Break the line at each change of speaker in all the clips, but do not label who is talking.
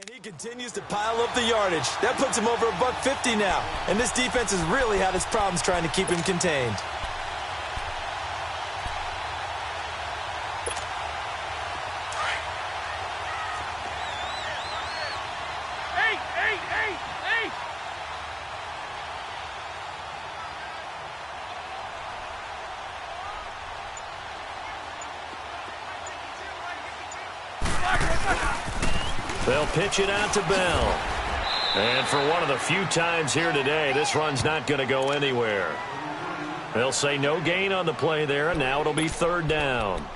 And he continues to pile up the yardage. That puts him over $150 now. And this defense has really had its problems trying to keep him contained.
They'll pitch it out to Bell. And for one of the few times here today, this run's not going to go anywhere. They'll say no gain on the play there, and now it'll be third down.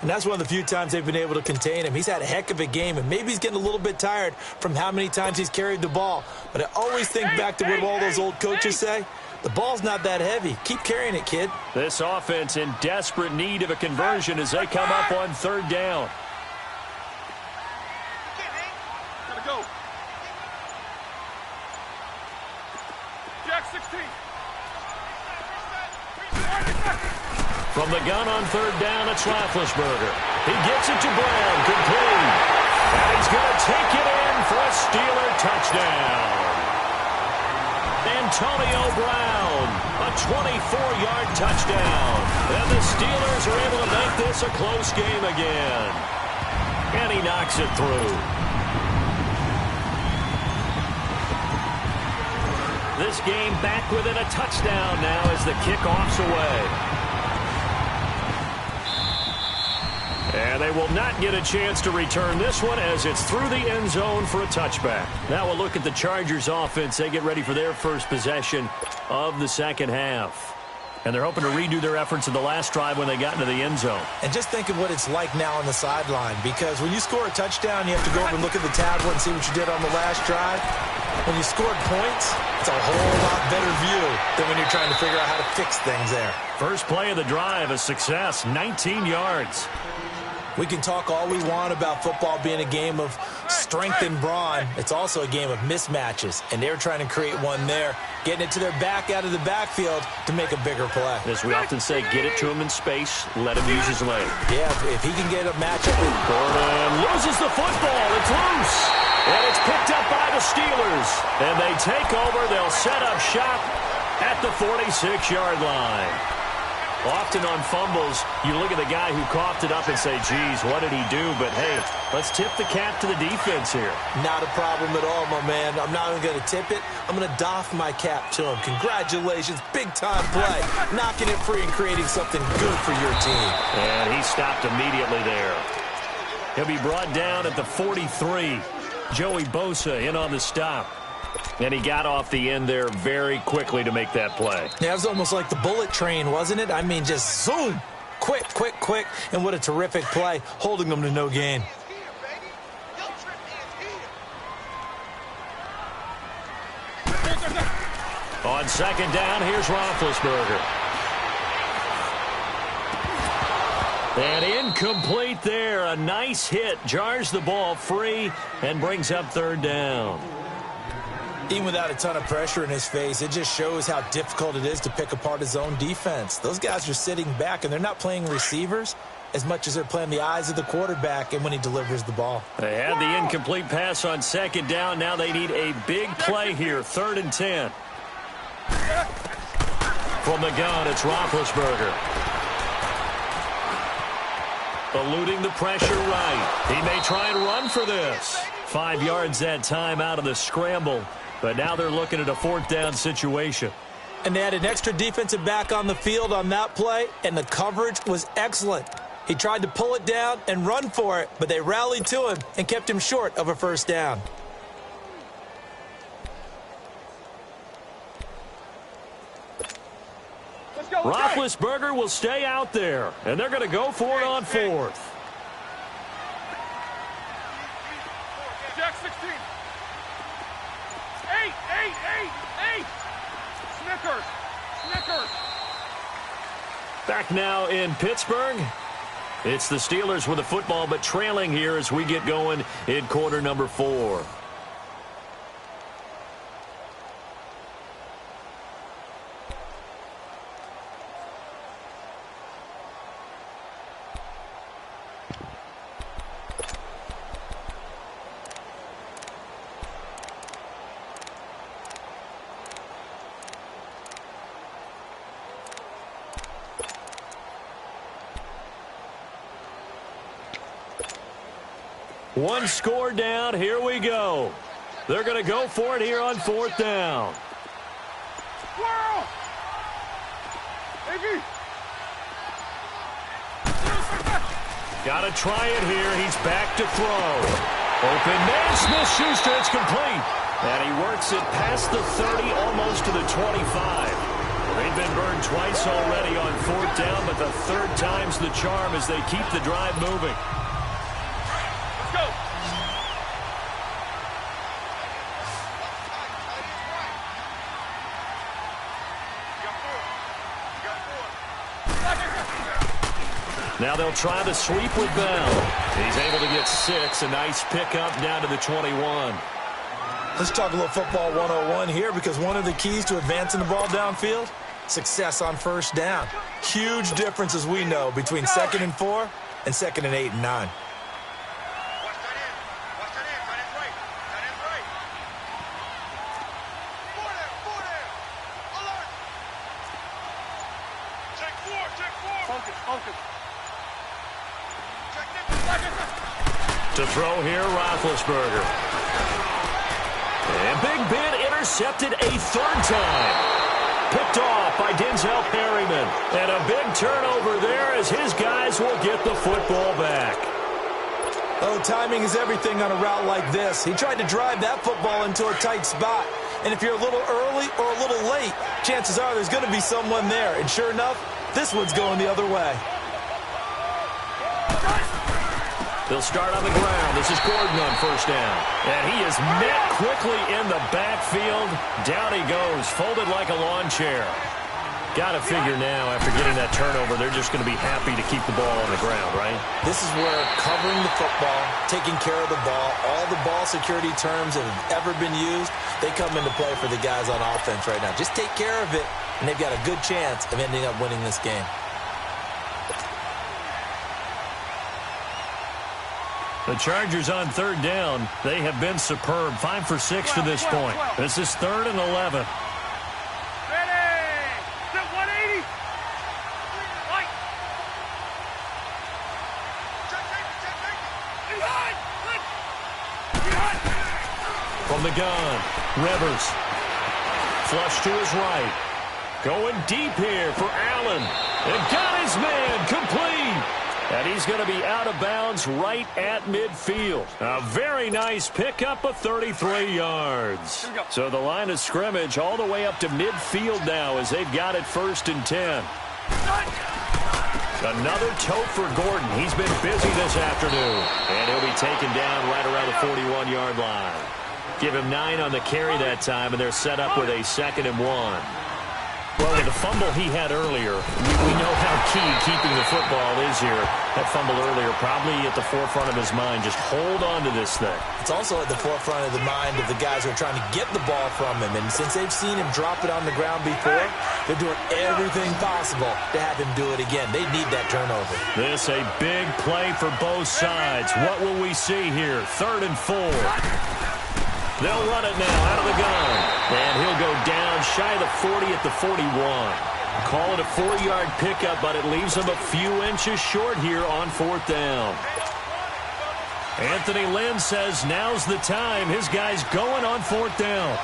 And that's one of the few times they've been able to contain him. He's had a heck of a game, and maybe he's getting a little bit tired from how many times he's carried the ball. But I always think back to what all those old coaches say. The ball's not that heavy. Keep carrying it, kid.
This offense in desperate need of a conversion as they come up on third down. From the gun on third down, it's Roethlisberger. He gets it to Brown, complete. And he's going to take it in for a Steeler touchdown. Antonio Brown, a 24-yard touchdown. And the Steelers are able to make this a close game again. And he knocks it through. This game back within a touchdown now as the kickoff's away. And they will not get a chance to return this one as it's through the end zone for a touchback. Now we'll look at the Chargers offense. They get ready for their first possession of the second half. And they're hoping to redo their efforts in the last drive when they got into the end zone.
And just think of what it's like now on the sideline, because when you score a touchdown, you have to go over and look at the tablet and see what you did on the last drive. When you scored points, it's a whole lot better view than when you're trying to figure out how to fix things there.
First play of the drive, a success, 19 yards.
We can talk all we want about football being a game of strength and brawn. It's also a game of mismatches, and they're trying to create one there, getting it to their back out of the backfield to make a bigger play.
As we often say, get it to him in space, let him use his leg.
Yeah, if he can get a matchup with
Gordon loses the football. It's loose. And it's picked up by the Steelers. And they take over. They'll set up shop at the 46-yard line. Often on fumbles, you look at the guy who coughed it up and say, geez, what did he do? But, hey, let's tip the cap to the defense here.
Not a problem at all, my man. I'm not even going to tip it. I'm going to doff my cap to him. Congratulations. Big-time play. Knocking it free and creating something good for your team.
And he stopped immediately there. He'll be brought down at the 43. Joey Bosa in on the stop. And he got off the end there very quickly to make that play.
Yeah, it was almost like the bullet train, wasn't it? I mean, just zoom. Quick, quick, quick. And what a terrific play, holding them to no gain.
On second down, here's Roethlisberger. And incomplete there. A nice hit. Jars the ball free and brings up third down.
Even without a ton of pressure in his face, it just shows how difficult it is to pick apart his own defense. Those guys are sitting back, and they're not playing receivers as much as they're playing the eyes of the quarterback and when he delivers the ball.
They had the incomplete pass on second down. Now they need a big play here, 3rd and 10. From the gun, it's Roethlisberger. Eluding the pressure right. He may try and run for this. 5 yards that time out of the scramble. But now they're looking at a 4th down situation.
And they had an extra defensive back on the field on that play, and the coverage was excellent. He tried to pull it down and run for it, but they rallied to him and kept him short of a 1st down.
Roethlisberger will stay out there, and they're going to go for it on 4th.
Jack 16. 8. Snickers.
Back now in Pittsburgh. It's the Steelers with the football, but trailing here as we get going in quarter number 4. One score down. Here we go. They're going to go for it here on 4th down.
Squirrel! Baby!
Got to try it here. He's back to throw. Open man, Smith-Schuster. It's complete. And he works it past the 30, almost to the 25. They've been burned twice already on 4th down, but the third time's the charm as they keep the drive moving.
Let's go!
Now they'll try the sweep with Bell. He's able to get 6. A nice pickup down to the 21.
Let's talk a little football 101 here, because one of the keys to advancing the ball downfield, success on 1st down. Huge difference, as we know, between 2nd and 4 and 2nd and 8 and 9.
To throw here, Roethlisberger. And Big Ben intercepted a 3rd time. Picked off by Denzel Perryman. And a big turnover there as his guys will get the football back.
Oh, timing is everything on a route like this. He tried to drive that football into a tight spot. And if you're a little early or a little late, chances are there's going to be someone there. And sure enough, this one's going the other way.
They'll start on the ground. This is Gordon on 1st down. And he is met quickly in the backfield. Down he goes, folded like a lawn chair. Got to figure now, after getting that turnover, they're just going to be happy to keep the ball on the ground, right?
This is where covering the football, taking care of the ball, all the ball security terms that have ever been used, they come into play for the guys on offense right now. Just take care of it, and they've got a good chance of ending up winning this game.
The Chargers on 3rd down. They have been superb. 5 for 6 to this point. This is 3rd and 11.
Ready! Set 180! Right!
From the gun, Rivers. Flush to his right. Going deep here for Allen. And got his man complete. And he's going to be out of bounds right at midfield. A very nice pickup of 33 yards. So the line of scrimmage all the way up to midfield now as they've got it 1st and 10. Another tote for Gordon. He's been busy this afternoon. And he'll be taken down right around the 41-yard line. Give him 9 on the carry that time, and they're set up with a 2nd and 1. Well, with the fumble he had earlier, we know how key keeping the football is here. That fumble earlier probably at the forefront of his mind. Just hold on to this thing.
It's also at the forefront of the mind of the guys who are trying to get the ball from him. And since they've seen him drop it on the ground before, they're doing everything possible to have him do it again. They need that turnover.
This a big play for both sides. What will we see here? 3rd and 4. They'll run it now out of the gun. And he'll go down shy of the 40 at the 41. Call it a 4-yard pickup, but it leaves him a few inches short here on 4th down. Anthony Lynn says now's the time. His guy's going on 4th down.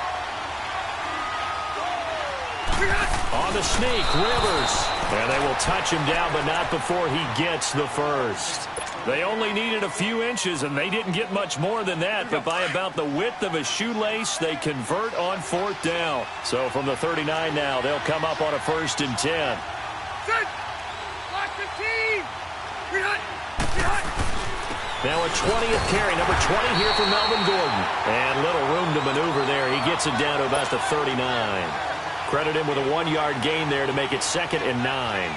On the sneak, Rivers. And they will touch him down, but not before he gets the first. They only needed a few inches, and they didn't get much more than that. But by about the width of a shoelace, they convert on 4th down. So from the 39 now, they'll come up on a 1st and 10.
Lock 15!
Now a 20th carry, number 20 here for Melvin Gordon. And little room to maneuver there. He gets it down to about the 39. Credit him with a 1-yard gain there to make it 2nd and 9.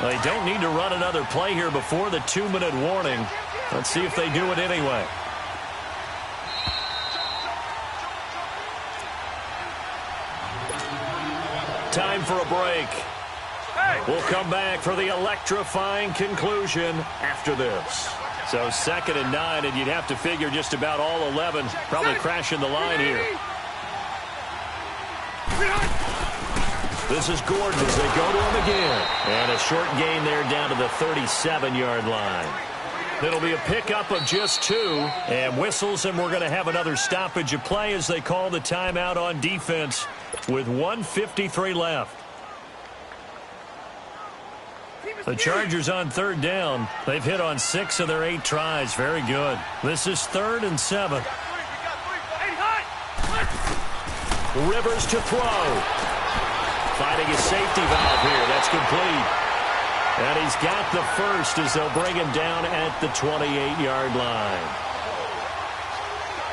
Well, they don't need to run another play here before the 2-minute warning. Let's see if they do it anyway. Time for a break. We'll come back for the electrifying conclusion after this. So 2nd and 9, and you'd have to figure just about all 11 probably crashing the line here. This is Gordon as they go to him again. And a short gain there down to the 37-yard line. It'll be a pickup of just 2, and whistles, and we're going to have another stoppage of play as they call the timeout on defense with 1:53 left. The Chargers on 3rd down. They've hit on 6 of their 8 tries. Very good. This is 3rd and 7. Rivers to throw. Finding his safety valve here. That's complete. And he's got the first as they'll bring him down at the 28-yard line.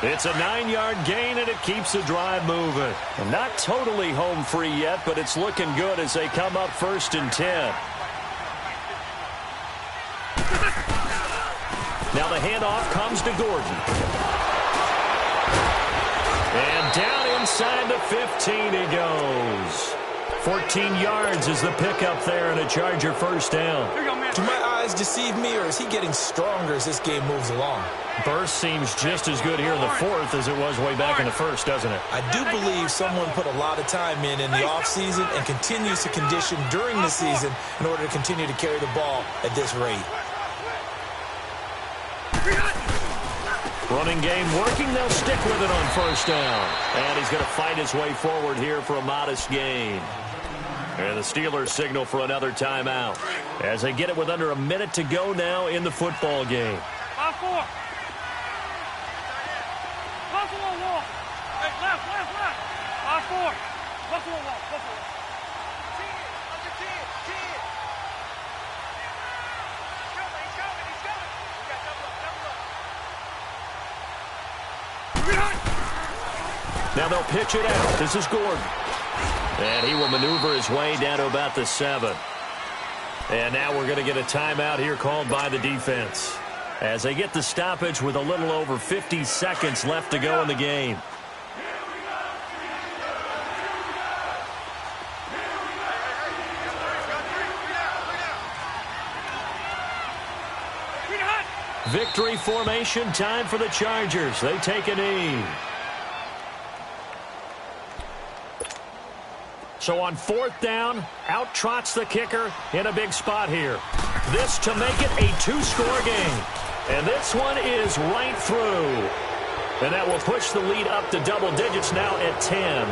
It's a 9-yard gain, and it keeps the drive moving. And not totally home free yet, but it's looking good as they come up 1st and 10. Now the handoff comes to Gordon. And down inside the 15 he goes. 14 yards is the pickup there, and a Charger first down.
Do my eyes deceive me, or is he getting stronger as this game moves along?
Burst seems just as good here in the 4th as it was way back in the 1st, doesn't it?
I do believe someone put a lot of time in the offseason and continues to condition during the season in order to continue to carry the ball at this rate.
Running game working. They'll stick with it on 1st down. And he's going to fight his way forward here for a modest gain. And the Steelers signal for another timeout as they get it with under a minute to go now in the football game.
5-4. Buffalo wall. Hey, left. 5-4. Buffalo wall. 10. Under 10. He's coming. We got double up.
Now they'll pitch it out. This is Gordon. And he will maneuver his way down to about the 7. And now we're going to get a timeout here called by the defense as they get the stoppage with a little over 50 seconds left to go in the game. Victory formation time for the Chargers. They take a knee. So on 4th down, out trots the kicker in a big spot here. This to make it a 2-score game. And this one is right through. And that will push the lead up to double digits now at 10.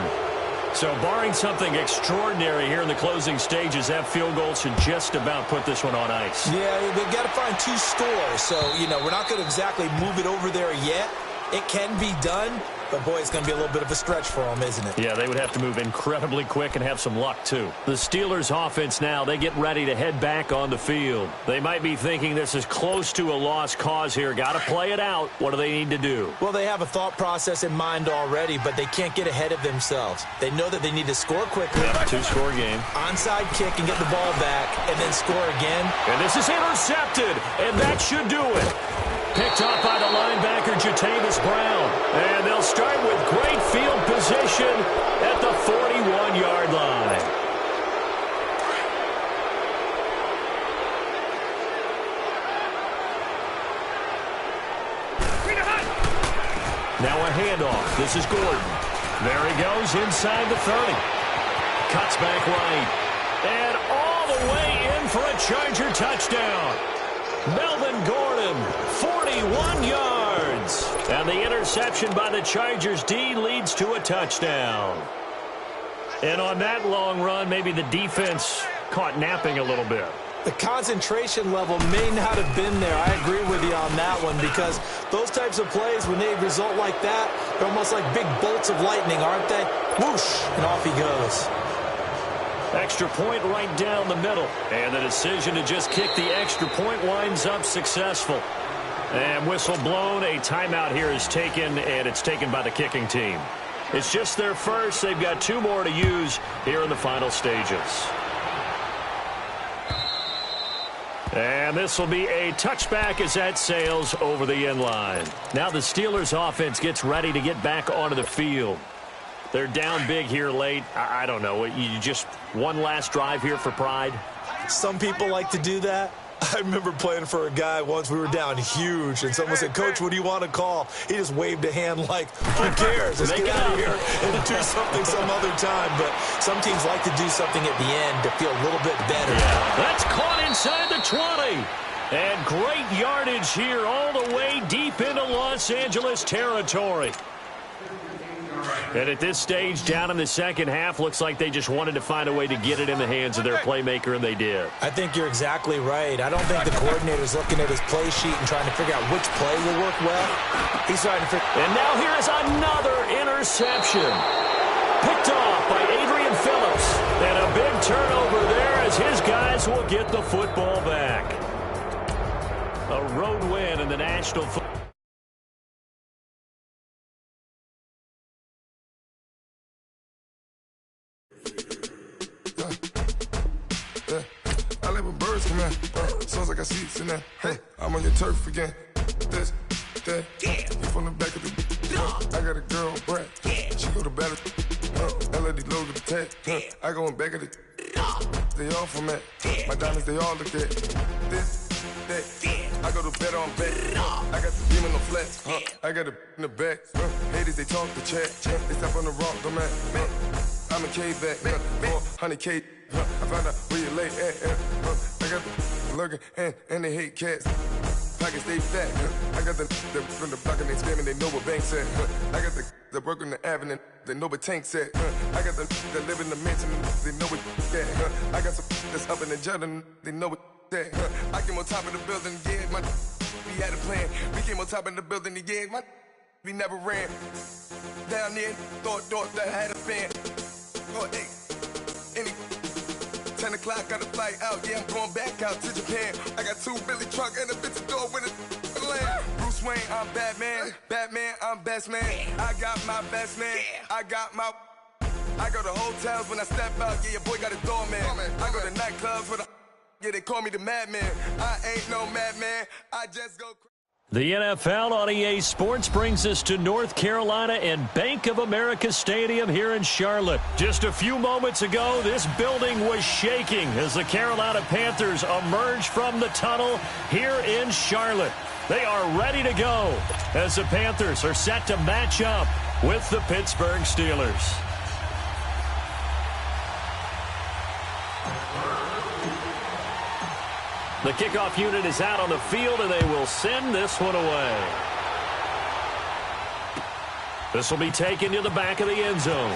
So barring something extraordinary here in the closing stages, that field goal should just about put this one on ice.
Yeah, they've got to find 2 scores. So, we're not going to exactly move it over there yet. It can be done. But, boy, it's going to be a little bit of a stretch for them, isn't it?
Yeah, they would have to move incredibly quick and have some luck, too. The Steelers' offense now, they get ready to head back on the field. They might be thinking this is close to a lost cause here. Got to play it out. What do they need to do?
Well, they have a thought process in mind already, but they can't get ahead of themselves. They know that they need to score quickly.
Yep, 2-score game.
Onside kick and get the ball back, and then score again.
And this is intercepted, and that should do it. Picked off by the linebacker, Jatavis Brown. And they'll start with great field position at the 41-yard line. Now a handoff. This is Gordon. There he goes inside the 30. Cuts back right. And all the way in for a Charger touchdown. Melvin Gordon, 41 yards. And the interception by the Chargers D leads to a touchdown. And on that long run, maybe the defense caught napping a little bit.
The concentration level may not have been there. I agree with you on that one, because those types of plays, when they result like that, they're almost like big bolts of lightning, aren't they? Whoosh, and off he goes.
Extra point right down the middle. And the decision to just kick the extra point winds up successful. And whistle blown. A timeout here is taken, and it's taken by the kicking team. It's just their first. They've got 2 more to use here in the final stages. And this will be a touchback as that sails over the end line. Now the Steelers offense gets ready to get back onto the field. They're down big here late. I don't know. You just one last drive here for pride?
Some people like to do that. I remember playing for a guy once. We were down huge, and someone said, "Coach, what do you want to call?" He just waved a hand like, "Who cares? Let's get out of here and do something some other time." But some teams like to do something at the end to feel a little bit better.
Yeah. That's caught inside the 20. And great yardage here all the way deep into Los Angeles territory. And at this stage, down in the second half, looks like they just wanted to find a way to get it in the hands of their playmaker, and they did.
I think you're exactly right. I don't think the coordinator's looking at his play sheet and trying to figure out which play will work well. He's trying to figure.
And now here is another interception. Picked off by Adrian Phillips. And a big turnover there as his guys will get the football back. A road win in the National Football.
I like when birds come in. Sounds like I seats in there. Hey, I'm on your turf again. This, that. You from the back of the. I got a girl, Brad. She go to battle. LED logo the tag. I go in back of the. They all from that. My diamonds, they all look at. This, that. I go to bed on bed. I got the beam in the flats. I got it in the back. Haters, they talk the chat. They step on the rock, the man. I'm a K-back. 400K. I found out where you lay at. I got the lurking and they hate cats. Pockets stay fat. I got the from the block and they scamming, they know what banks at. I got the work on the avenue, they know what tanks at. I got the that live in the mansion, they know what that. I got some that's up in the Jordan, they know what that. I came on top of the building, yeah, my we had a plan. We came on top of the building, yeah, my we never ran. Down there, thought that I had a fan. Oh, hey, any 10 o'clock, got a flight out, yeah, I'm going back out to Japan. I got 2 Billy truck and a bitch door with a land. Bruce Wayne, I'm Batman. Batman, I'm best man. I got my best man. I got my. I go to hotels when I step out, yeah, your boy got a doorman. I go to nightclubs with a. Yeah, they call me the madman. I ain't no madman. I just go.
The NFL on EA Sports brings us to North Carolina and Bank of America Stadium here in Charlotte. Just a few moments ago, this building was shaking as the Carolina Panthers emerged from the tunnel here in Charlotte. They are ready to go as the Panthers are set to match up with the Pittsburgh Steelers. The kickoff unit is out on the field, and they will send this one away. This will be taken to the back of the end zone.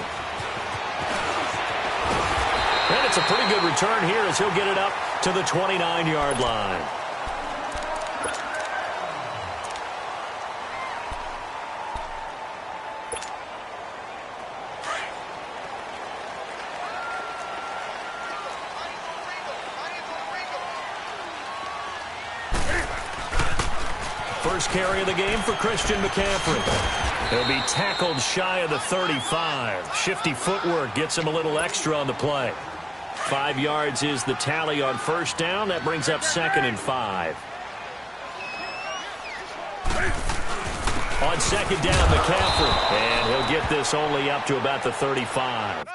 And it's a pretty good return here as he'll get it up to the 29-yard line. First carry of the game for Christian McCaffrey. He'll be tackled shy of the 35. Shifty footwork gets him a little extra on the play. 5 yards is the tally on first down. That brings up 2nd and 5. On 2nd down, McCaffrey. And he'll get this only up to about the 35.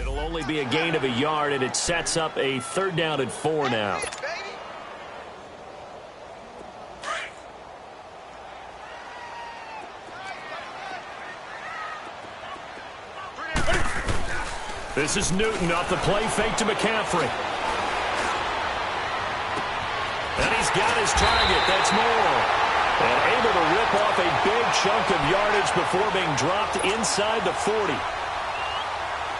It'll only be a gain of a yard, and it sets up a 3rd down and 4 now. This is Newton off the play fake to McCaffrey. And he's got his target. That's Moore. And able to rip off a big chunk of yardage before being dropped inside the 40.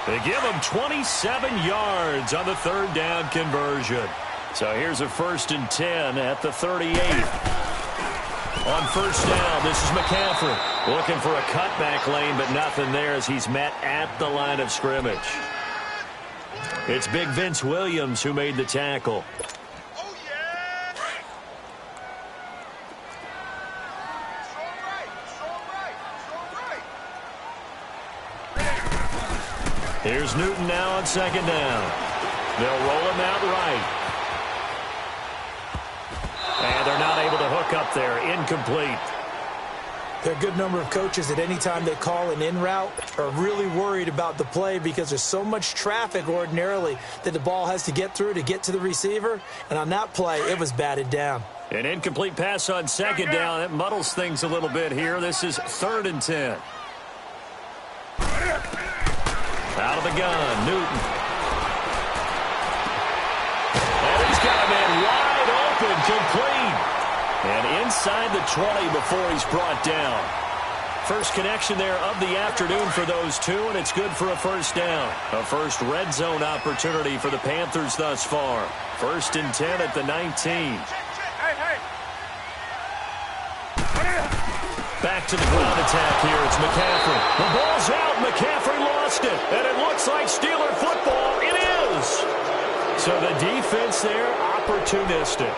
They give him 27 yards on the 3rd down conversion. So here's a 1st and 10 at the 38. On first down, this is McCaffrey. Looking for a cutback lane, but nothing there as he's met at the line of scrimmage. It's big Vince Williams who made the tackle. Here's Newton now on second down. They'll roll him out right. And they're not able to hook up there. Incomplete.
There are a good number of coaches at any time they call an in route are really worried about the play because there's so much traffic ordinarily that the ball has to get through to get to the receiver. And on that play, it was batted down.
An incomplete pass on second down. It muddles things a little bit here. This is 3rd and 10. Out of the gun, Newton. And he's got a man wide open, complete. And inside the 20 before he's brought down. First connection there of the afternoon for those two, and it's good for a first down. A first red zone opportunity for the Panthers thus far. 1st and 10 at the 19. Back to the ground attack here. It's McCaffrey. The ball's out. McCaffrey lost it. And it looks like Steeler football. It is. So the defense there, opportunistic.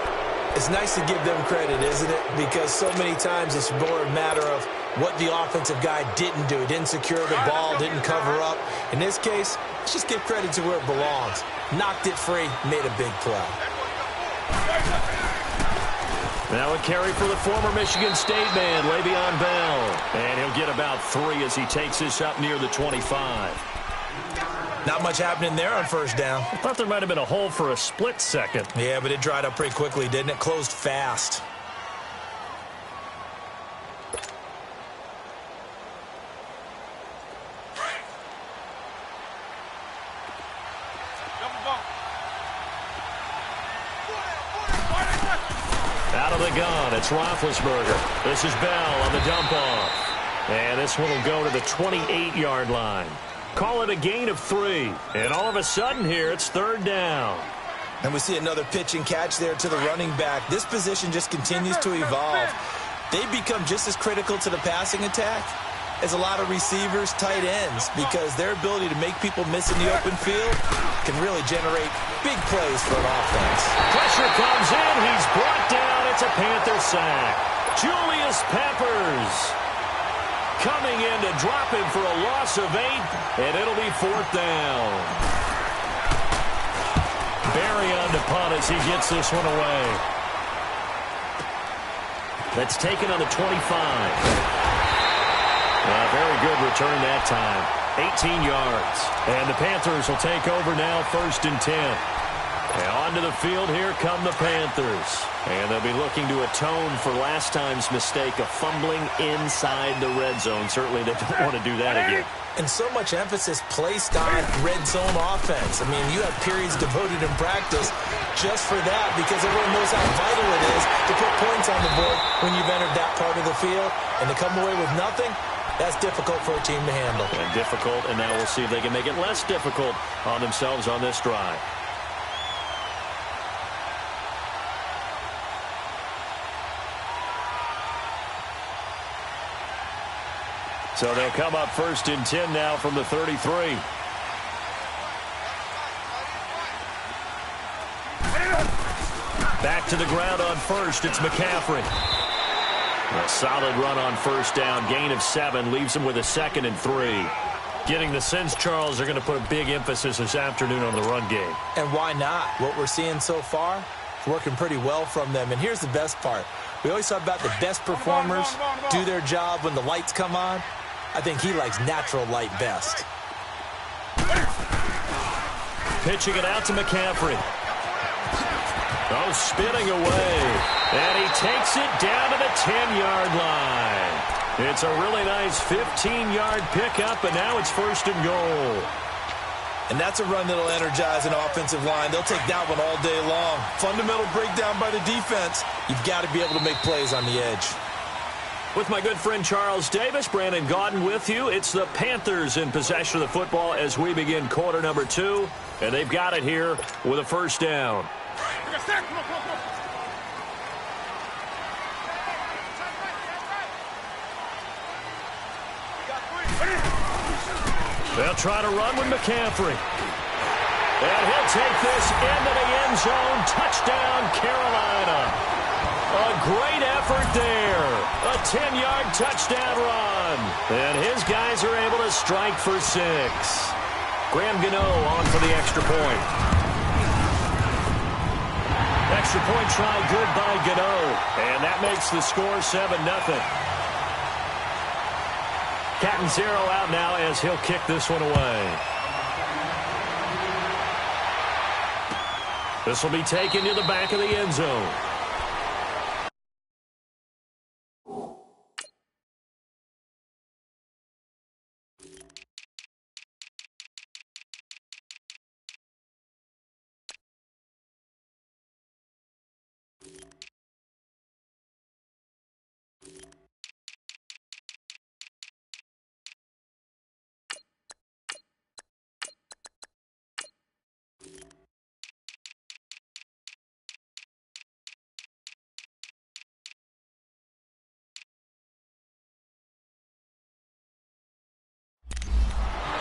It's nice to give them credit, isn't it? Because so many times it's more a matter of what the offensive guy didn't do. He didn't secure the ball, didn't cover up. In this case, let's just give credit to where it belongs. Knocked it free, made a big play.
Now a carry for the former Michigan State man, Le'Veon Bell. And he'll get about 3 as he takes this up near the 25.
Not much happening there on first down.
I thought there might have been a hole for a split second.
Yeah, but it dried up pretty quickly, didn't it? Closed fast.
Out of the gun, it's Roethlisberger. This is Bell on the dump off. And this one will go to the 28-yard line. Call it a gain of 3. And all of a sudden here, it's 3rd down.
And we see another pitch and catch there to the running back. This position just continues to evolve. They become just as critical to the passing attack as a lot of receivers, tight ends, because their ability to make people miss in the open field can really generate big plays for an offense.
Pressure comes in. He's brought down. It's a Panther sack. Julius Peppers coming in to drop him for a loss of 8, and it'll be 4th down. Barry on to punt as he gets this one away. That's taken on the 25. Very good return that time. 18 yards. And the Panthers will take over now, 1st and 10. And onto the field, here come the Panthers. And they'll be looking to atone for last time's mistake of fumbling inside the red zone. Certainly they don't want to do that again.
And so much emphasis placed on red zone offense. I mean, you have periods devoted in practice just for that because everyone knows how vital it is to put points on the board when you've entered that part of the field. And to come away with nothing, that's difficult for a team to handle.
And difficult, and now we'll see if they can make it less difficult on themselves on this drive. So they'll come up 1st and 10 now from the 33. Back to the ground on first. It's McCaffrey. A solid run on first down. Gain of 7 leaves him with a 2nd and 3. Getting the sense, Charles, they're going to put a big emphasis this afternoon on the run game.
And why not? What we're seeing so far is working pretty well from them. And here's the best part. We always talk about the best performers do their job when the lights come on. I think he likes natural light best.
Pitching it out to McCaffrey. Oh, spinning away. And he takes it down to the 10-yard line. It's a really nice 15-yard pickup, and now it's 1st and goal.
And that's a run that'll energize an offensive line. They'll take that one all day long. Fundamental breakdown by the defense. You've got to be able to make plays on the edge.
With my good friend Charles Davis, Brandon Gaudin with you. It's the Panthers in possession of the football as we begin quarter number 2. And they've got it here with a first down. They'll try to run with McCaffrey. And he'll take this into the end zone. Touchdown, Carolina. A great effort there. A 10-yard touchdown run. And his guys are able to strike for 6. Graham Gano on for the extra point. Extra point try good by Gano. And that makes the score 7-0. Catanzaro out now as he'll kick this one away. This will be taken to the back of the end zone.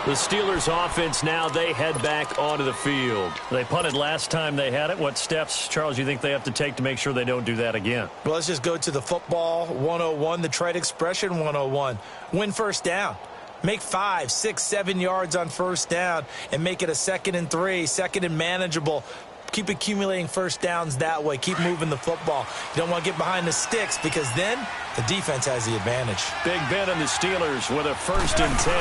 The Steelers offense now, they head back onto the field. They punted last time they had it. What steps, Charles, you think they have to take to make sure they don't do that again?
Well, let's just go to the football 101, the trade expression 101. Win first down. Make 5, 6, 7 yards on first down and make it a 2nd and 3, 2nd and manageable. Keep accumulating first downs that way. Keep moving the football. You don't want to get behind the sticks because then the defense has the advantage. Big Ben and the Steelers with a 1st and 10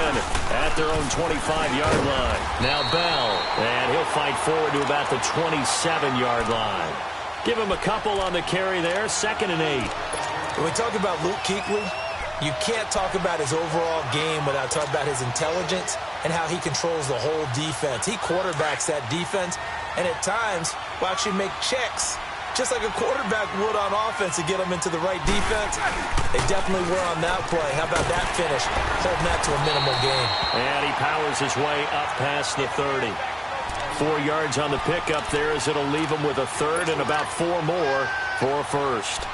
at their own 25-yard line. Now Bell, and he'll fight forward to about the 27-yard line. Give him a couple on the carry there, 2nd and 8. When we talk about Luke Kuechly, you can't talk about his overall game without talking about his intelligence and how he controls the whole defense. He quarterbacks that defense, and at times will actually make checks, just like a quarterback would on offense to get them into the right defense. They definitely were on that play. How about that finish? Holding that to a minimal gain. And he powers his way up past the 30. 4 yards on the pickup there as it'll leave him with a 3rd and about 4 more for a 1st.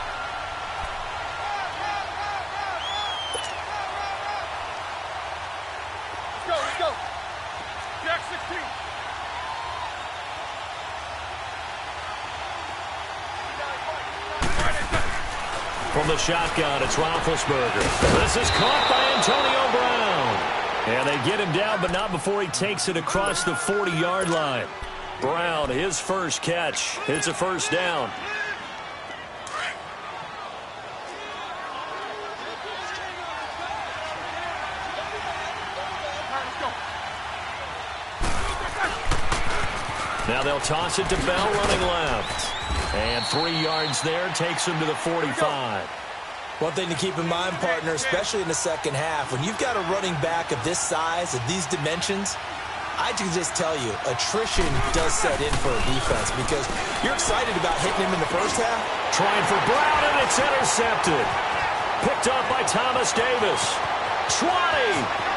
From the shotgun, it's Roethlisberger. This is caught by Antonio Brown. And they get him down, but not before he takes it across the 40-yard line. Brown, his first catch. It's a 1st down. Now they'll toss it to Bell running left. And 3 yards there takes him to the 45. One thing to keep in mind, partner, especially in the second half, when you've got a running back of this size, of these dimensions, I can just tell you, attrition does set in for a defense because you're excited about hitting him in the first half. Trying for Brown, and it's intercepted. Picked up by Thomas Davis. 20,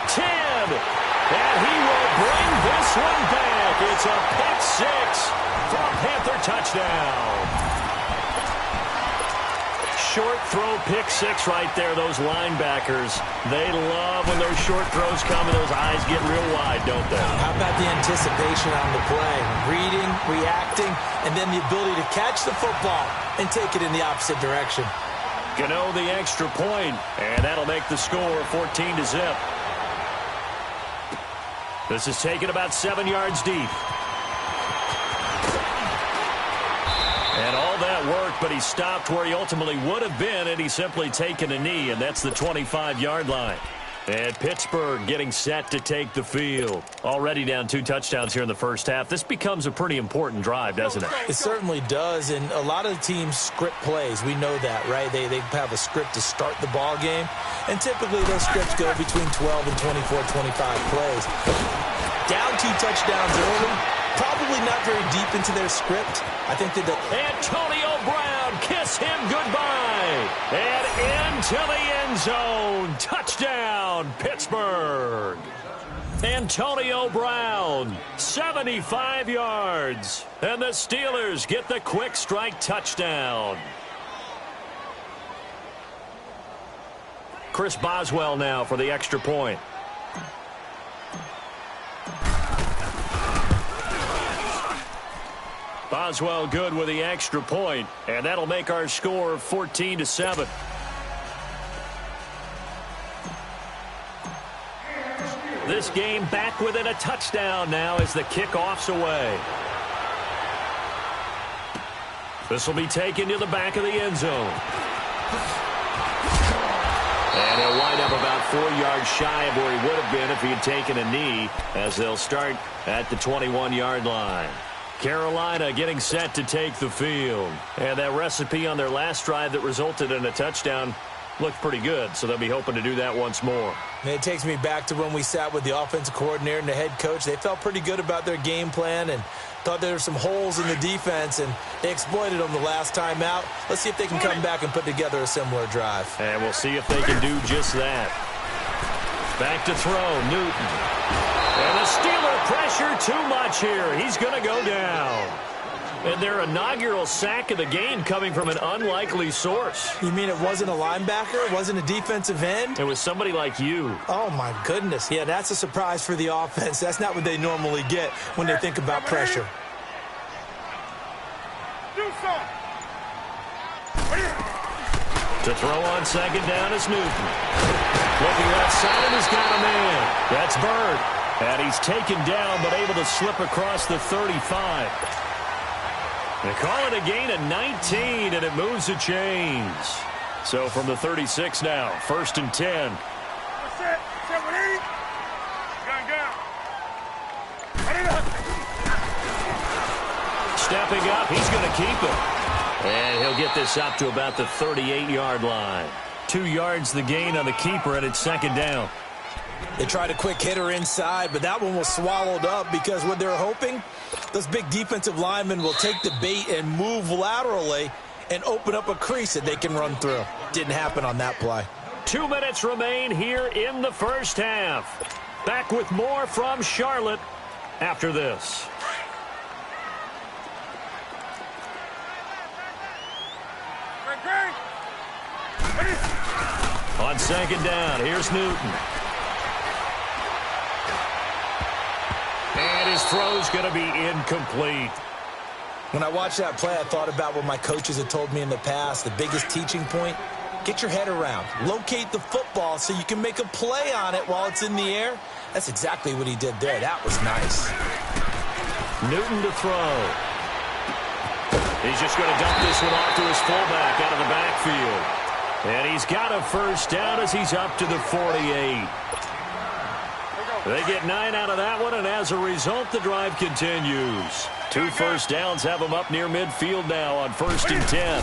10, and he will bring this one back. It's a pick 6 for a Panther touchdown. Short throw, pick 6 right there. Those linebackers, they love when those short throws come and those eyes get real wide, don't they? How about the anticipation on the play? Reading, reacting, and then the ability to catch the football and take it in the opposite direction. Gano the extra point, and that'll make the score 14-0. This is taken about 7 yards deep. And all that work, but he stopped where he ultimately would have been, and he's simply taken a knee, and that's the 25-yard line. And Pittsburgh getting set to take the field. Already down 2 touchdowns here in the first half. This becomes a pretty important drive, doesn't it? It certainly does, and a lot of teams script plays. We know that, right? They have a script to start the ball game, and typically those scripts go between 12 and 24, 25 plays. Down 2 touchdowns early. Probably not very deep into their script. I think that Antonio Brown, kiss him goodbye. And into the end zone. Touchdown, Pittsburgh. Antonio Brown, 75 yards. And the Steelers get the quick strike touchdown. Chris Boswell now for the extra point. Boswell good with the extra point, and that'll make our score 14-7.
This game back within a touchdown now as the kickoff's away. This will be taken to the back of the end zone. And he'll wind up about 4 yards shy of where he would have been if he had taken a knee, as they'll start at the 21-yard line. Carolina getting set to take the field. And that recipe on their last drive that resulted in a touchdown looked pretty good, so they'll be hoping to do that once more.
And it takes me back to when we sat with the offensive coordinator and the head coach. They felt pretty good about their game plan and thought there were some holes in the defense, and they exploited them the last time out. Let's see if they can come back and put together a similar drive.
And we'll see if they can do just that. Back to throw, Newton. And the Steeler pressure too much here. He's going to go down. And their inaugural sack of the game coming from an unlikely source.
You mean it wasn't a linebacker? It wasn't a defensive end?
It was somebody like you.
Oh, my goodness. Yeah, that's a surprise for the offense. That's not what they normally get when they think about pressure.
To throw on second down is Newton. Looking outside, and he's got a man. That's Bird. And he's taken down, but able to slip across the 35. They call it a gain of 19, and it moves the chains. So from the 36 now, 1st and 10.
Set 7-8. Gun.
Stepping up, he's going to keep it. And he'll get this up to about the 38-yard line. 2 yards the gain on the keeper, and it's second down.
They tried a quick hitter inside, but that one was swallowed up because what they're hoping, those big defensive linemen will take the bait and move laterally and open up a crease that they can run through. Didn't happen on that play.
2 minutes remain here in the first half. Back with more from Charlotte after this. On second down, here's Newton. And his throw's going to be incomplete.
When I watched that play, I thought about what my coaches had told me in the past. The biggest teaching point, get your head around. Locate the football so you can make a play on it while it's in the air. That's exactly what he did there. That was nice.
Newton to throw. He's just going to dump this one off to his fullback out of the backfield. And he's got a first down as he's up to the 48. They get 9 out of that one, and as a result, the drive continues. 2 first downs have them up near midfield now on 1st and 10.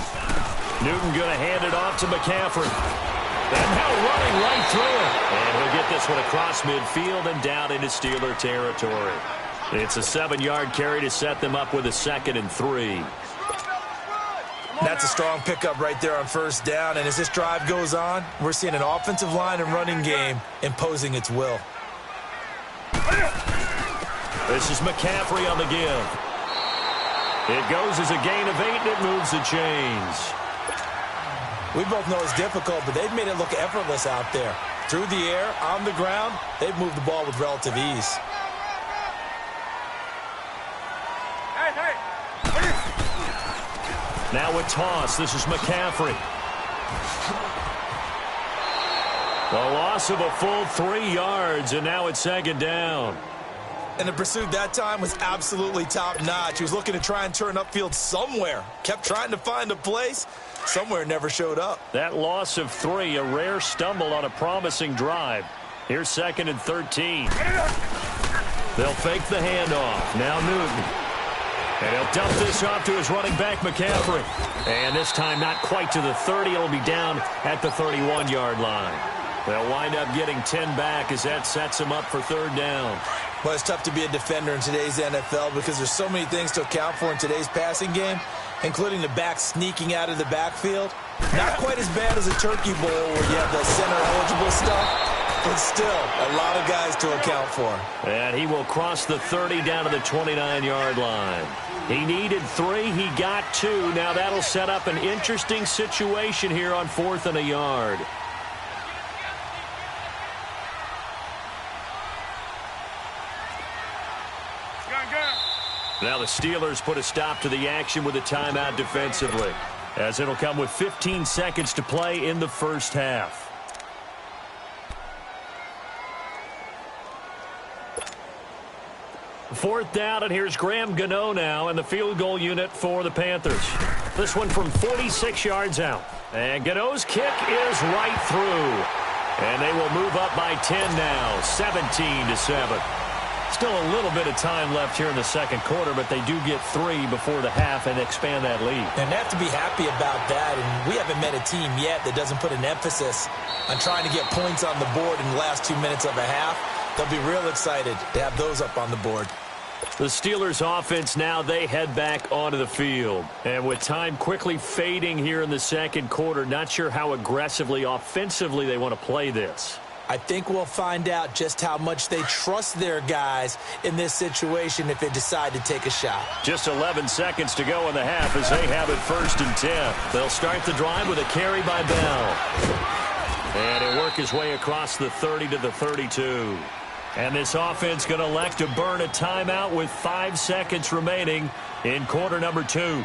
Newton going to hand it off to McCaffrey. And now running right through it. And he'll get this one across midfield and down into Steeler territory. It's a 7-yard carry to set them up with a 2nd and 3.
That's a strong pickup right there on 1st down, and as this drive goes on, we're seeing an offensive line and running game imposing its will.
This is McCaffrey on the give. It goes as a gain of 8, and it moves the chains.
We both know it's difficult, but they've made it look effortless out there. Through the air, on the ground, they've moved the ball with relative ease.
Now with toss, this is McCaffrey. The loss of a full 3 yards, and now it's 2nd down.
And the pursuit that time was absolutely top-notch. He was looking to try and turn upfield somewhere. Kept trying to find a place. Somewhere never showed up.
That loss of 3, a rare stumble on a promising drive. Here's 2nd and 13. They'll fake the handoff. Now Newton. And he'll dump this off to his running back, McCaffrey. And this time not quite to the 30. It'll be down at the 31-yard line. They'll wind up getting 10 back as that sets him up for 3rd down.
Well, it's tough to be a defender in today's NFL because there's so many things to account for in today's passing game, including the back sneaking out of the backfield. Not quite as bad as a turkey bowl where you have the center-eligible stuff, but still a lot of guys to account for.
And he will cross the 30 down to the 29-yard line. He needed 3. He got 2. Now that'll set up an interesting situation here on 4th and a yard. Now the Steelers put a stop to the action with a timeout defensively, as it'll come with 15 seconds to play in the first half. 4th down, and here's Graham Gano now in the field goal unit for the Panthers. This one from 46 yards out. And Gano's kick is right through. And they will move up by 10 now, 17-7. Still a little bit of time left here in the second quarter, but they do get 3 before the half and expand that lead.
And they have to be happy about that. And we haven't met a team yet that doesn't put an emphasis on trying to get points on the board in the last 2 minutes of a half. They'll be real excited to have those up on the board.
The Steelers offense now, they head back onto the field. And with time quickly fading here in the second quarter, not sure how aggressively, offensively they want to play this.
I think we'll find out just how much they trust their guys in this situation if they decide to take a shot.
Just 11 seconds to go in the half as they have it 1st and 10. They'll start the drive with a carry by Bell. And he'll work his way across the 30 to the 32. And this offense going to elect to burn a timeout with 5 seconds remaining in quarter number 2.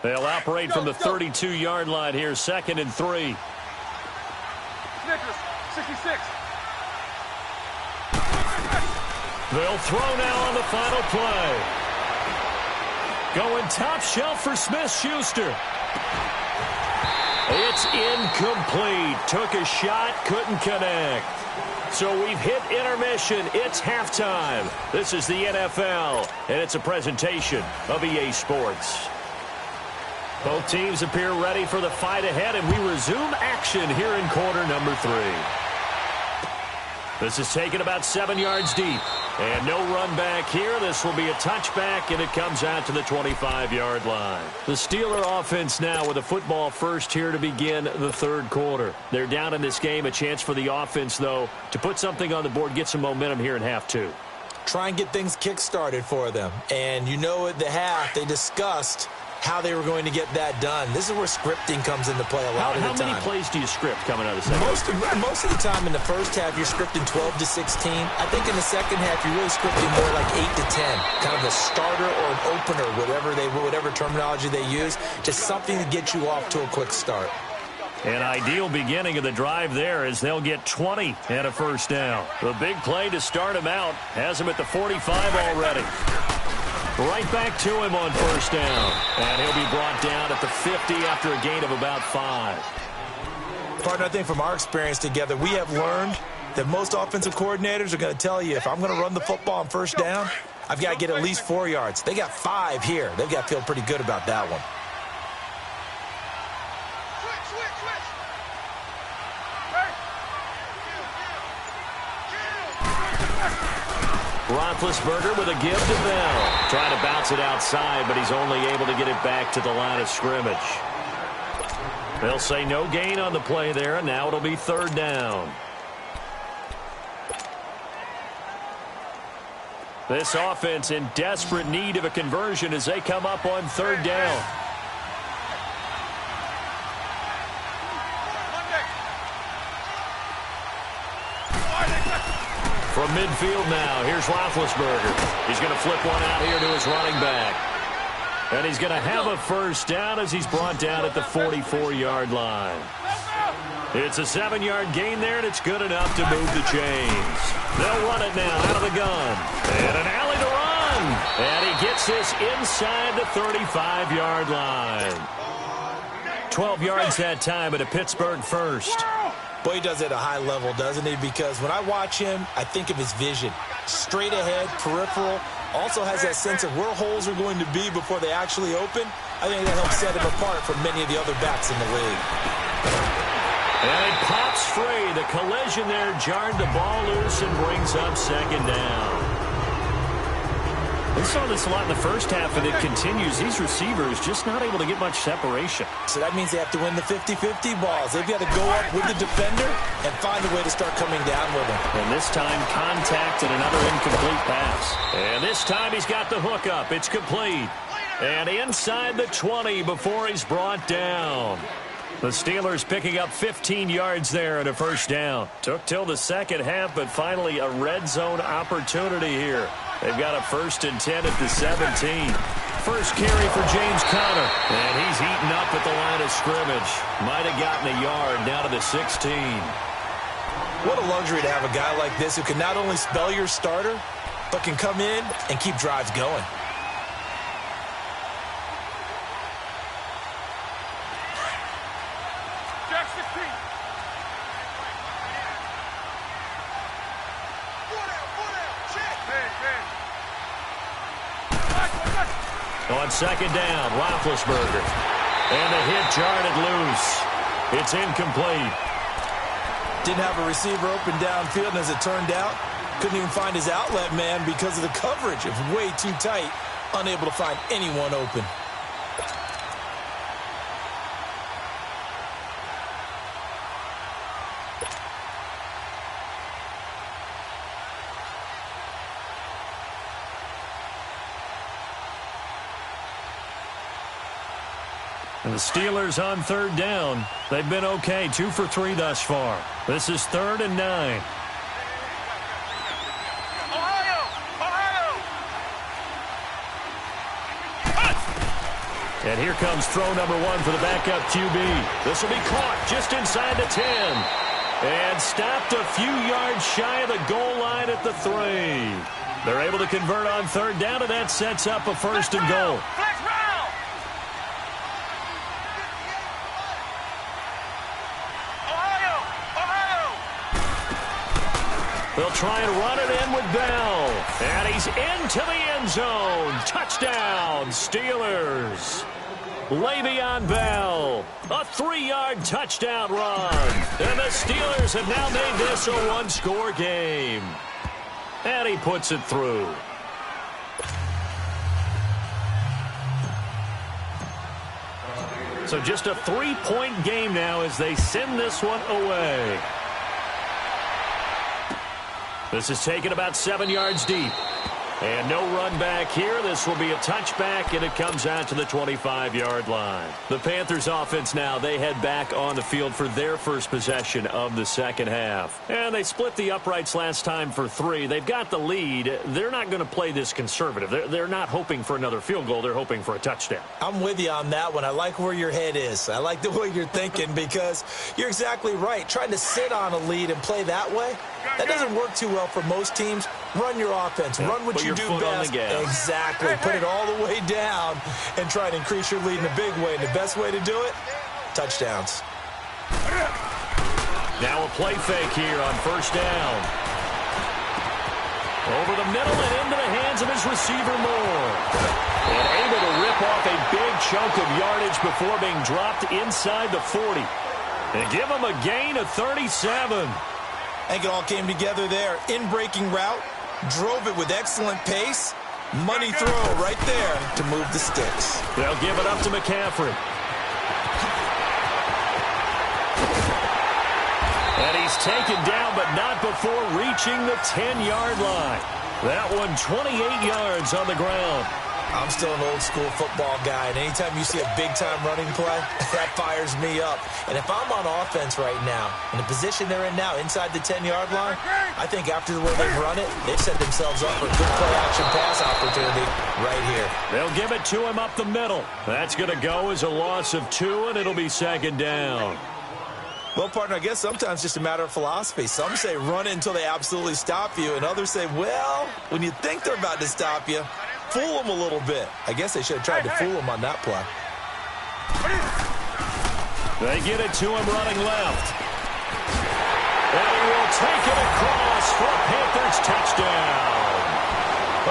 They'll operate from the 32-yard line here, 2nd and 3.
Snickers, 66.
They'll throw now on the final play. Going top shelf for Smith-Schuster. It's incomplete. Took a shot, couldn't connect. So we've hit intermission. It's halftime. This is the NFL, and it's a presentation of EA Sports. Both teams appear ready for the fight ahead, and we resume action here in quarter number 3. This is taken about 7 yards deep. And no run back here. This will be a touchback, and it comes out to the 25-yard line. The Steeler offense now with a football first here to begin the third quarter. They're down in this game. A chance for the offense, though, to put something on the board, get some momentum here in half 2.
Try and get things kick-started for them. And you know at the half they discussed how they were going to get that done. This is where scripting comes into play a lot of the time.
How many plays do you script coming out of the second?
Most of the time in the first half, you're scripting 12 to 16. I think in the second half, you're really scripting more like 8 to 10. Kind of a starter or an opener, whatever terminology they use. Just something to get you off to a quick start.
An ideal beginning of the drive there as they'll get 20 and a first down. The big play to start him out has him at the 45 already. Right back to him on first down. And he'll be brought down at the 50 after a gain of about 5.
Partner, I think from our experience together, we have learned that most offensive coordinators are going to tell you, if I'm going to run the football on first down, I've got to get at least 4 yards. They got 5 here. They've got to feel pretty good about that one.
Roethlisberger with a give to Bell. Trying to bounce it outside, but he's only able to get it back to the line of scrimmage. They'll say no gain on the play there, and now it'll be 3rd down. This offense in desperate need of a conversion as they come up on 3rd down. From midfield now, here's Roethlisberger. He's going to flip one out here to his running back. And he's going to have a first down as he's brought down at the 44-yard line. It's a 7-yard gain there, and it's good enough to move the chains. They'll run it now out of the gun. And an alley to run. And he gets this inside the 35-yard line. 12 yards that time at a Pittsburgh first.
Boy, he does it at a high level, doesn't he? Because when I watch him, I think of his vision. Straight ahead, peripheral. Also has that sense of where holes are going to be before they actually open. I think that helps set him apart from many of the other backs in the league.
And it pops free. The collision there jarred the ball loose and brings up 2nd down. We saw this a lot in the first half, and it continues. These receivers just not able to get much separation.
So that means they have to win the 50-50 balls. They've got to go up with the defender and find a way to start coming down with him.
And this time, contact and another incomplete pass. And this time, he's got the hook up. It's complete. And inside the 20 before he's brought down. The Steelers picking up 15 yards there at a first down. Took till the second half, but finally a red zone opportunity here. They've got a 1st and 10 at the 17. First carry for James Conner. And he's eaten up at the line of scrimmage. Might have gotten a yard down to the 16.
What a luxury to have a guy like this who can not only spell your starter, but can come in and keep drives going.
Jack 16.
On second down, Roethlisberger. And the hit jarred it loose. It's incomplete.
Didn't have a receiver open downfield, and as it turned out, couldn't even find his outlet man because of the coverage. It was way too tight, unable to find anyone open.
And the Steelers on third down. They've been okay, 2 for 3 thus far. This is 3rd and 9. And here comes throw number 1 for the backup QB. This will be caught just inside the 10. And stopped a few yards shy of the goal line at the 3. They're able to convert on third down, and that sets up a 1st and goal. They'll try and run it in with Bell. And he's into the end zone. Touchdown, Steelers. Le'Veon Bell. A 3-yard touchdown run. And the Steelers have now made this a 1-score game. And he puts it through. So just a 3-point game now as they send this one away. This is taken about 7 yards deep. And no run back here. This will be a touchback, and it comes out to the 25-yard line. The Panthers offense now, they head back on the field for their first possession of the second half. And they split the uprights last time for 3. They've got the lead. They're not going to play this conservative. They're not hoping for another field goal. They're hoping for a touchdown.
I'm with you on that one. I like where your head is. I like the way you're thinking because you're exactly right. Trying to sit on a lead and play that way, that doesn't work too well for most teams. Run your offense. Run what you do best. Exactly. Put it all the way down and try to increase your lead in a big way. And the best way to do it, touchdowns.
Now a play fake here on first down. Over the middle and into the hands of his receiver Moore. And able to rip off a big chunk of yardage before being dropped inside the 40. And give him a gain of 37.
I think it all came together there. In-breaking route. Drove it with excellent pace. Money throw right there to move the sticks.
They'll give it up to McCaffrey. And he's taken down, but not before reaching the 10-yard line. That one 28 yards on the ground.
I'm still an old-school football guy, and anytime you see a big-time running play, that fires me up. And if I'm on offense right now, in the position they're in now, inside the 10-yard line, I think after the way they've run it, they've set themselves up for a good play-action pass opportunity right here.
They'll give it to him up the middle. That's going to go as a loss of 2, and it'll be second down.
Well, partner, I guess sometimes it's just a matter of philosophy. Some say run it until they absolutely stop you, and others say, well, when you think they're about to stop you, fool them a little bit. I guess they should have tried to fool them on that play.
They get it to him running left. And he will take it across for a Panthers touchdown.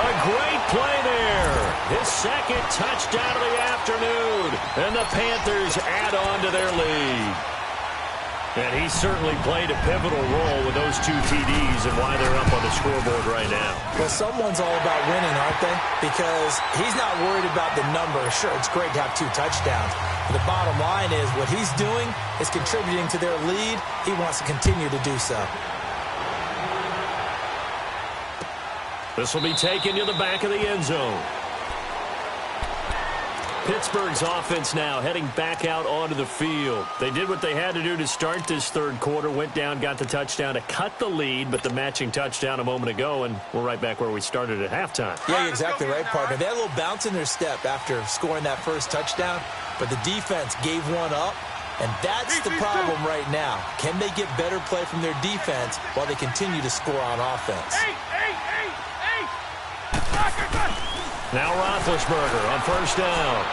A great play there. His second touchdown of the afternoon. And the Panthers add on to their lead. And he certainly played a pivotal role with those 2 TDs and why they're up on the scoreboard right now.
Well, someone's all about winning, aren't they? Because he's not worried about the number. Sure, it's great to have 2 touchdowns. But the bottom line is what he's doing is contributing to their lead. He wants to continue to do so.
This will be taken to the back of the end zone. Pittsburgh's offense now heading back out onto the field. They did what they had to do to start this third quarter, went down, got the touchdown to cut the lead, but the matching touchdown a moment ago, and we're right back where we started at halftime.
Yeah, you're exactly right, partner. They had a little bounce in their step after scoring that first touchdown, but the defense gave one up, And that's the problem right now. Can they get better play from their defense while they continue to score on offense?
Now Roethlisberger on first down.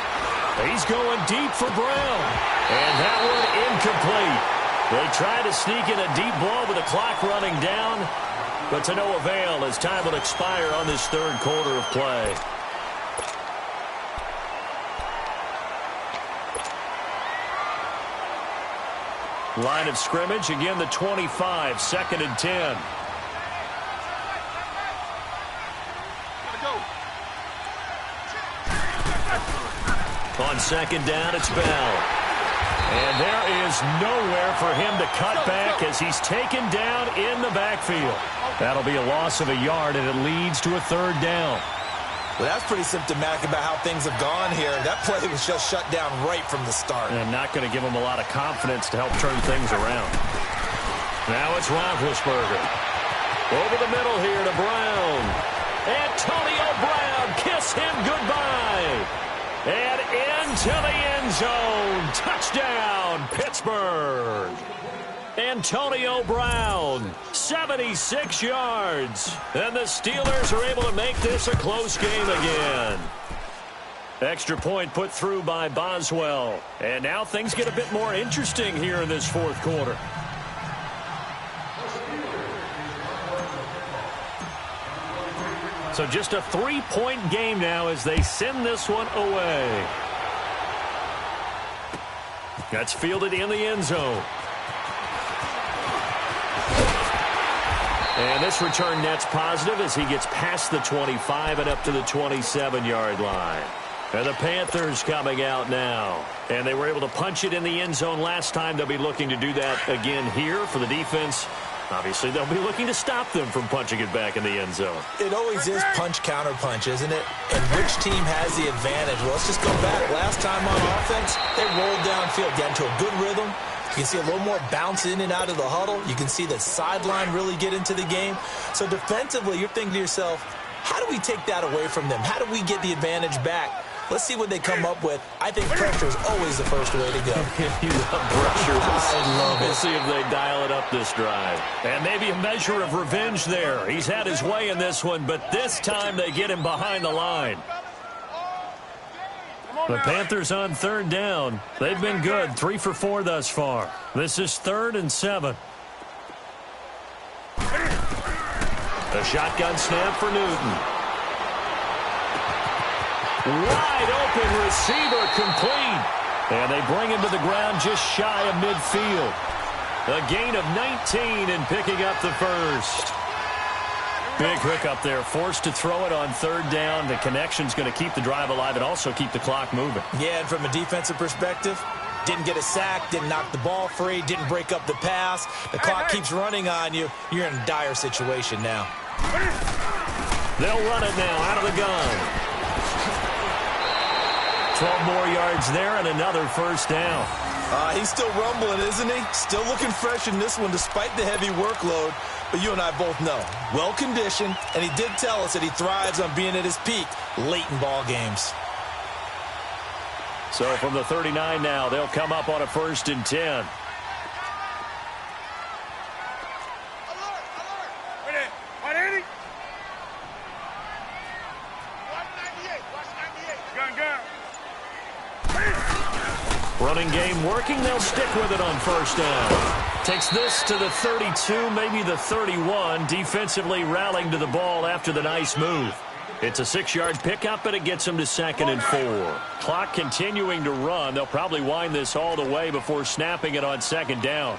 He's going deep for Brown. And that one incomplete. They try to sneak in a deep ball with the clock running down, but to no avail as time will expire on this third quarter of play. Line of scrimmage, again the 25, 2nd and 10. On 2nd down, it's Bell. And there is nowhere for him to cut back as he's taken down in the backfield. That'll be a loss of a yard, and it leads to a 3rd down.
Well, that's pretty symptomatic about how things have gone here. That play was just shut down right from the start.
And not going to give him a lot of confidence to help turn things around. Now it's Roethlisberger. Over the middle here to Brown. Antonio Brown, kiss him goodbye. And into the end zone. Touchdown, Pittsburgh. Antonio Brown, 76 yards. And the Steelers are able to make this a close game again. Extra point put through by Boswell. And now things get a bit more interesting here in this 4th quarter. So just a 3-point game now as they send this one away. That's fielded in the end zone. And this return net's positive as he gets past the 25 and up to the 27-yard line. And the Panthers coming out now. And they were able to punch it in the end zone last time. They'll be looking to do that again here for the defense. Obviously, they'll be looking to stop them from punching it back in the end zone.
It always is punch-counter-punch, isn't it? And which team has the advantage? Well, let's just go back. Last time on offense, they rolled downfield, got into a good rhythm. You can see a little more bounce in and out of the huddle. You can see the sideline really get into the game. So defensively, you're thinking to yourself, how do we take that away from them? How do we get the advantage back? Let's see what they come up with. I think pressure is always the first way to go.
You love pressure.
I love it.
We'll see if they dial it up this drive. And maybe a measure of revenge there. He's had his way in this one, but this time they get him behind the line. The Panthers on 3rd down. They've been good, 3 for 4 thus far. This is 3rd and 7. A shotgun snap for Newton. Wide open receiver complete. And they bring him to the ground just shy of midfield. A gain of 19 and picking up the first. Big hookup there, forced to throw it on 3rd down. The connection's going to keep the drive alive and also keep the clock moving.
Yeah, and from a defensive perspective, didn't get a sack, didn't knock the ball free, didn't break up the pass. The clock keeps running on you. You're in a dire situation now.
They'll run it now out of the gun. 12 more yards there and another first down.
He's still rumbling, isn't he? Still looking fresh in this one despite the heavy workload. But you and I both know, well-conditioned, and he did tell us that he thrives on being at his peak late in ball games.
So from the 39 now, they'll come up on a 1st and 10. Running game working. They'll stick with it on 1st down. Takes this to the 32, maybe the 31. Defensively rallying to the ball after the nice move. It's a 6-yard pickup, but it gets them to 2nd and 4. Clock continuing to run. They'll probably wind this all the way before snapping it on 2nd down.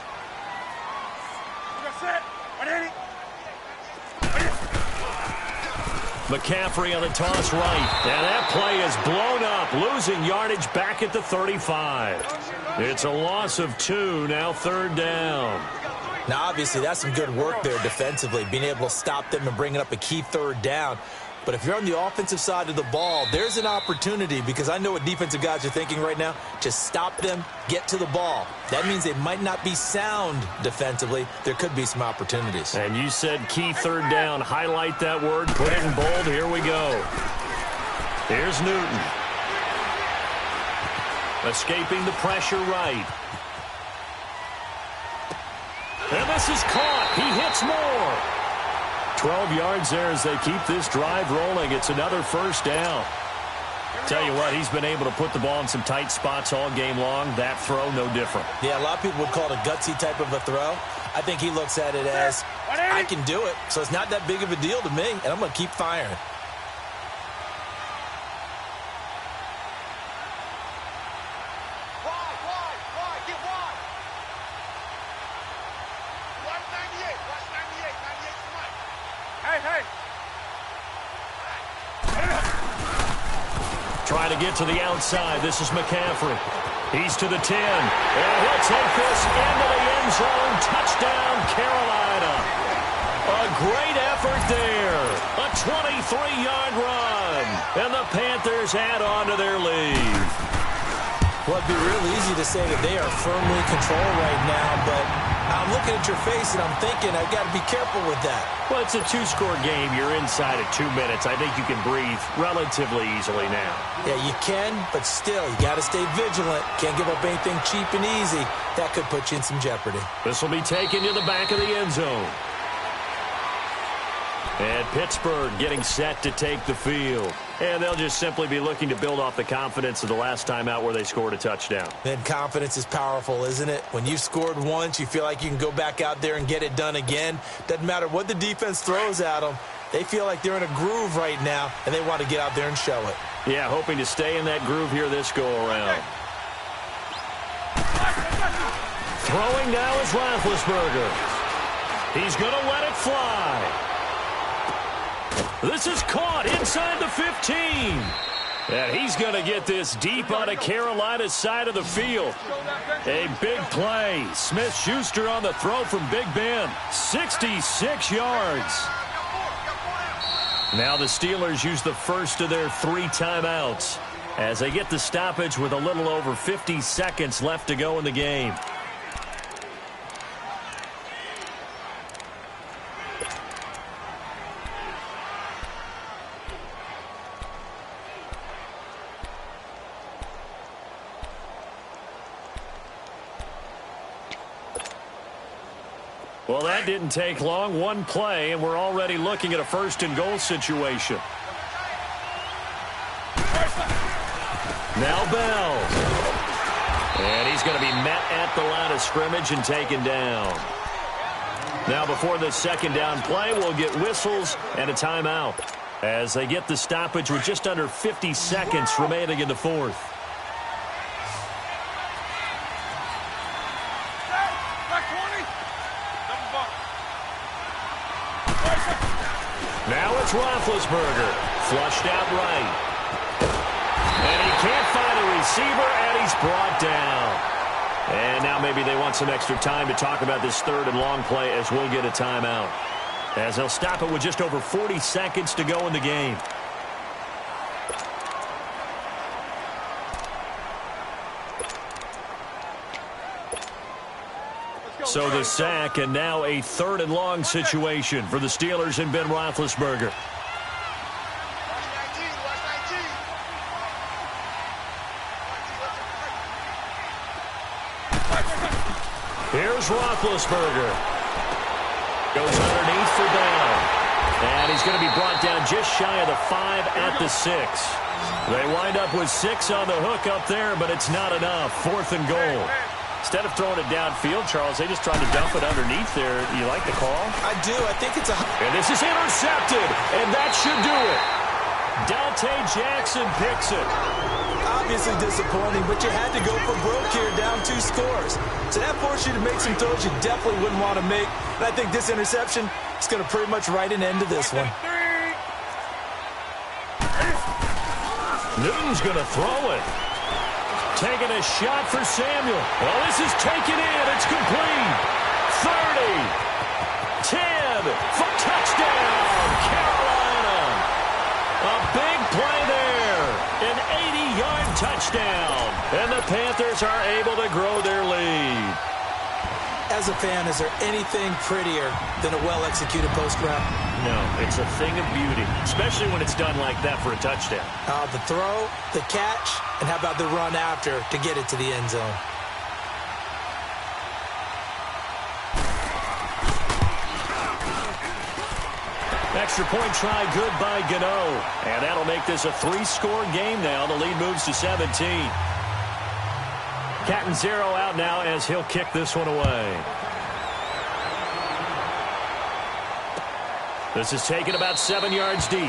McCaffrey on the toss right. And that play is blown up, losing yardage back at the 35. It's a loss of 2, now 3rd down.
Now, obviously, that's some good work there defensively, being able to stop them and bringing up a key 3rd down. But if you're on the offensive side of the ball, there's an opportunity, because I know what defensive guys are thinking right now. Just stop them, get to the ball. That means they might not be sound defensively. There could be some opportunities.
And you said key 3rd down. Highlight that word, put it in bold. Here we go. Here's Newton. Escaping the pressure right. And this is caught. He hits more. 12 yards there as they keep this drive rolling. It's another first down. Tell you what, he's been able to put the ball in some tight spots all game long. That throw, no different.
Yeah, a lot of people would call it a gutsy type of a throw. I think he looks at it as, I can do it, so it's not that big of a deal to me, and I'm going to keep firing.
Trying to get to the outside. This is McCaffrey. He's to the 10. And he'll take this into the end zone. Touchdown, Carolina. A great effort there. A 23-yard run. And the Panthers add on to their lead.
Well, it'd be real easy to say that they are firmly in control right now, but I'm looking at your face and I'm thinking I've got to be careful with that.
Well, it's a two-score game. You're inside at 2 minutes. I think you can breathe relatively easily now.
Yeah, you can, but still, you got to stay vigilant. Can't give up anything cheap and easy. That could put you in some jeopardy.
This will be taken to the back of the end zone. And Pittsburgh getting set to take the field. And they'll just simply be looking to build off the confidence of the last time out where they scored a touchdown.
Then confidence is powerful, isn't it? When you've scored once, you feel like you can go back out there and get it done again. Doesn't matter what the defense throws at them. They feel like they're in a groove right now, and they want to get out there and show it.
Yeah, hoping to stay in that groove here this go-around. Throwing now is Roethlisberger. He's going to let it fly. This is caught inside the 15. And he's going to get this deep on a Carolina's side of the field. A big play. Smith-Schuster on the throw from Big Ben. 66 yards. Now the Steelers use the first of their 3 timeouts as they get the stoppage with a little over 50 seconds left to go in the game. Well, that didn't take long. One play, and we're already looking at a first-and-goal situation. Now Bell. And he's going to be met at the line of scrimmage and taken down. Now, before this second down play, we'll get whistles and a timeout as they get the stoppage with just under 50 seconds remaining in the fourth. Now it's Roethlisberger, flushed out right. And he can't find a receiver, and he's brought down. And now maybe they want some extra time to talk about this third and long play as we'll get a timeout. As they'll stop it with just over 40 seconds to go in the game. So the sack, and now a third and long situation for the Steelers and Ben Roethlisberger. Here's Roethlisberger. Goes underneath for down. And he's going to be brought down just shy of the 5 at the 6. They wind up with 6 on the hook up there, but it's not enough. 4th and goal. Instead of throwing it downfield, Charles, they just tried to dump it underneath there. You like the call?
I do. I think it's a...
And this is intercepted, and that should do it. Dante Jackson picks it.
Obviously disappointing, but you had to go for broke here, down 2 scores. So that forced you to make some throws you definitely wouldn't want to make. And I think this interception is going to pretty much write an end to this one.
Newton's going to throw it. Taking a shot for Samuel. Well, this is taken in. It's complete. 30. 10. For touchdown. Carolina. A big play there. An 80-yard touchdown. And the Panthers are able to grow their lead.
As a fan, is there anything prettier than a well-executed post route?
No, it's a thing of beauty, especially when it's done like that for a touchdown.
The throw, the catch, and how about the run after to get it to the end zone?
extra point try good by Gano. And that'll make this a 3-score game now. The lead moves to 17. Catanzaro out now as he'll kick this one away. This is taken about 7 yards deep.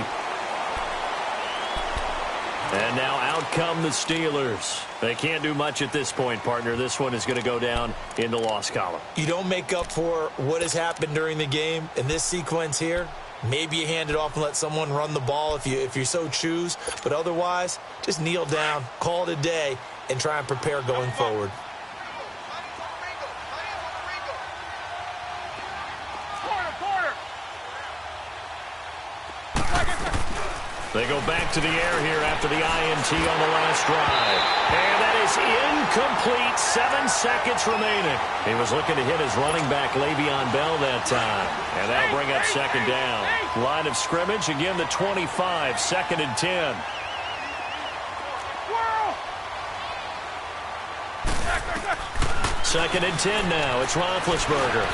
And now out come the Steelers. They can't do much at this point, partner. This one is going to go down in the loss column.
You don't make up for what has happened during the game in this sequence here. Maybe you hand it off and let someone run the ball if you so choose. But otherwise, just kneel down, call it a day, and try and prepare going forward.
They go back to the air here after the INT on the last drive. And that is incomplete. 7 seconds remaining. He was looking to hit his running back, Le'Veon Bell, that time. And that'll bring up second down. Line of scrimmage, again, the 25, 2nd and 10. Second and 10 now. It's Roethlisberger.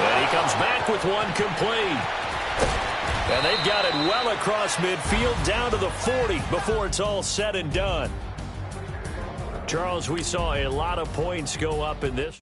And he comes back with one complete. And they've got it well across midfield down to the 40 before it's all said and done. Charles, we saw a lot of points go up in this.